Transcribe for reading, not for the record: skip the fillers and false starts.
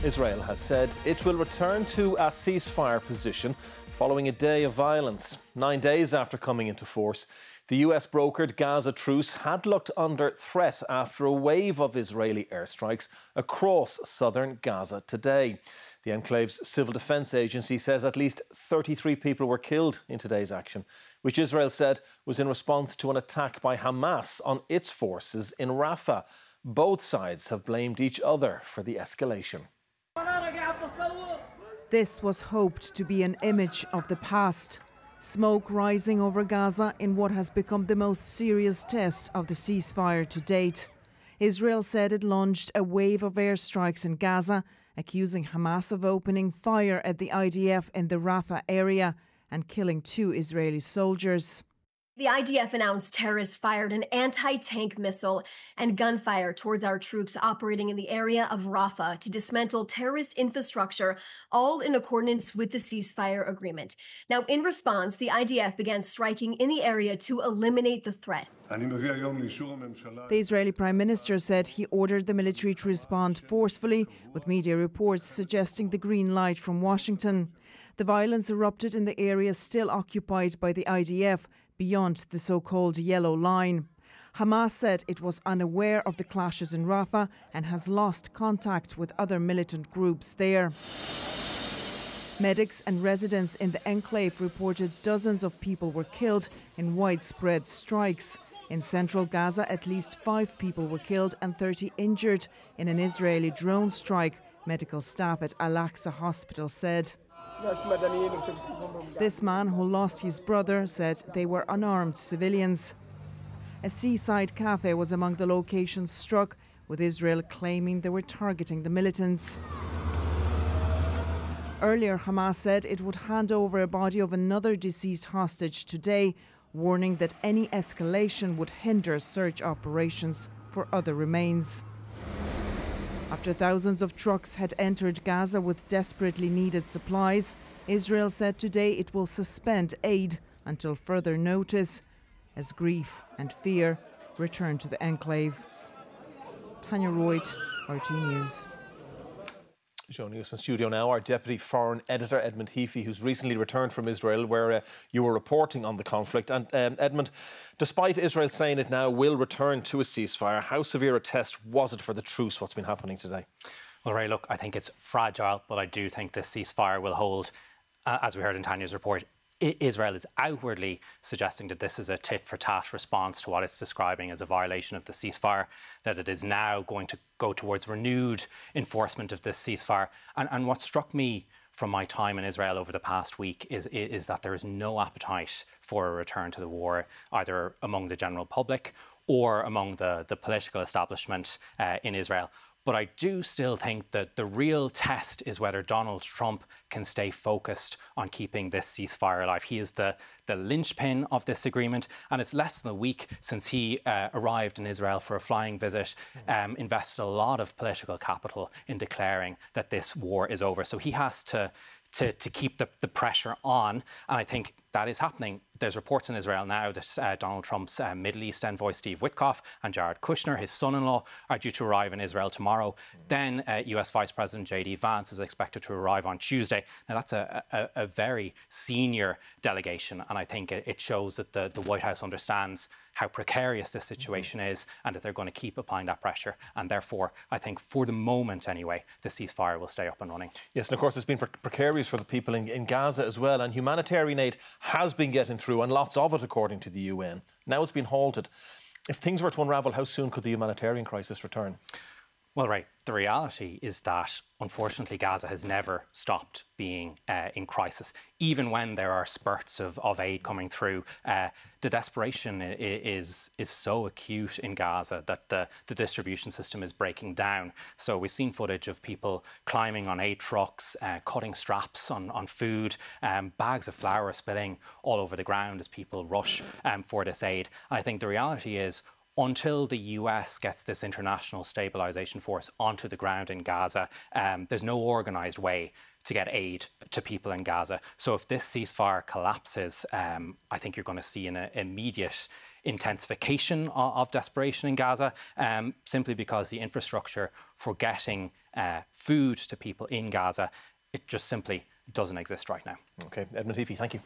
Israel has said it will return to a ceasefire position following a day of violence. 9 days after coming into force, the US brokered Gaza truce had looked under threat after a wave of Israeli airstrikes across southern Gaza today. The enclave's civil defence agency says at least 33 people were killed in today's action, which Israel said was in response to an attack by Hamas on its forces in Rafah. Both sides have blamed each other for the escalation. This was hoped to be an image of the past. Smoke rising over Gaza in what has become the most serious test of the ceasefire to date. Israel said it launched a wave of airstrikes in Gaza, accusing Hamas of opening fire at the IDF in the Rafah area and killing 2 Israeli soldiers. The IDF announced terrorists fired an anti-tank missile and gunfire towards our troops operating in the area of Rafah to dismantle terrorist infrastructure, all in accordance with the ceasefire agreement. Now, in response, the IDF began striking in the area to eliminate the threat. The Israeli Prime Minister said he ordered the military to respond forcefully, with media reports suggesting the green light from Washington. The violence erupted in the area still occupied by the IDF, beyond the so-called yellow line. Hamas said it was unaware of the clashes in Rafah and has lost contact with other militant groups there. Medics and residents in the enclave reported dozens of people were killed in widespread strikes. In central Gaza, at least 5 people were killed and 30 injured in an Israeli drone strike, medical staff at Al-Aqsa Hospital said. This man, who lost his brother, said they were unarmed civilians. A seaside cafe was among the locations struck, with Israel claiming they were targeting the militants. Earlier, Hamas said it would hand over a body of another deceased hostage today, warning that any escalation would hinder search operations for other remains. After thousands of trucks had entered Gaza with desperately needed supplies, Israel said today it will suspend aid until further notice, as grief and fear return to the enclave. Tanya Royd, RT News. Joining us in studio now, our Deputy Foreign Editor, Edmund Heafy, who's recently returned from Israel, where you were reporting on the conflict. And Edmund, despite Israel saying it now will return to a ceasefire, how severe a test was it for the truce, what's been happening today? Well, Ray, look, I think it's fragile, but I do think this ceasefire will hold. As we heard in Tanya's report, Israel is outwardly suggesting that this is a tit-for-tat response to what it's describing as a violation of the ceasefire, that it is now going to go towards renewed enforcement of this ceasefire. And what struck me from my time in Israel over the past week is that there is no appetite for a return to the war, either among the general public or among the political establishment in Israel. But I do still think that the real test is whether Donald Trump can stay focused on keeping this ceasefire alive. He is the linchpin of this agreement, and it's less than a week since he arrived in Israel for a flying visit, invested a lot of political capital in declaring that this war is over. So he has to keep the pressure on, and I think that is happening. There's reports in Israel now that Donald Trump's Middle East envoy Steve Witkoff and Jared Kushner, his son-in-law, are due to arrive in Israel tomorrow. Then US Vice President J.D. Vance is expected to arrive on Tuesday. Now, that's a very senior delegation, and I think it shows that the White House understands how precarious this situation is and that they're going to keep applying that pressure. And therefore, I think for the moment anyway, the ceasefire will stay up and running. Yes, and of course it's been precarious for the people in Gaza as well, and humanitarian aid has been getting through, and lots of it according to the UN. Now it's been halted. If things were to unravel, how soon could the humanitarian crisis return? Well, right, the reality is that, unfortunately, Gaza has never stopped being in crisis. Even when there are spurts of aid coming through, the desperation is so acute in Gaza that the distribution system is breaking down. So we've seen footage of people climbing on aid trucks, cutting straps on food, bags of flour spilling all over the ground as people rush for this aid. And I think the reality is, until the US gets this international stabilisation force onto the ground in Gaza, there's no organised way to get aid to people in Gaza. So if this ceasefire collapses, I think you're going to see an immediate intensification of desperation in Gaza, simply because the infrastructure for getting food to people in Gaza. It just simply doesn't exist right now. OK, Edmund Heafy, thank you.